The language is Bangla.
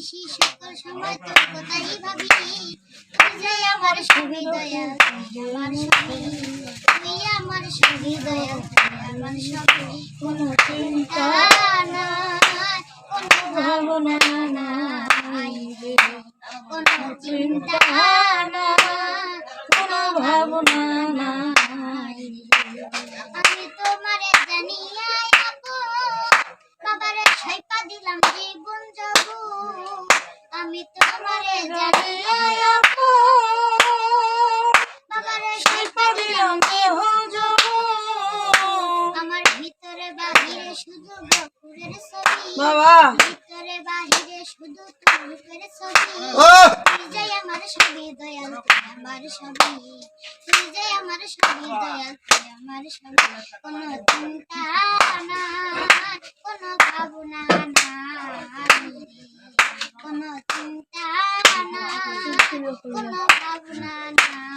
নিশি সকল সময় তোর কথাই ভাবি তুই যে আমার সবই দয়াল তুই আমার সবই তুই আমার সবই দয়াল তুই আমার সবই কোনো চিন্তা নাই কোনো ভাবনা নাই কোনো চিন্তা নাই কোনো ভাবনা নাই আমি তোমারে জানিয়া বাবারে ছাইপা দিলাম জীবন যাব আমি তোমারে জানিয়া বাবারে ছাইপা দিলাম জীবন যাব আমার ভিতরে বাহিরে শুধু গফুরের ছবি বাবা ভিতরে বাহিরে শুধু তোর রূপের ছবি তুই যে আমার সবই দয়াল তুই আমার সবই তুই যে আমার সবই দয়াল তুই আমার সবই কোনো চিন্তা নাই কোনো ভাবনা নাই কোনো চিন্তা নাই কোনো ভাবনা নাই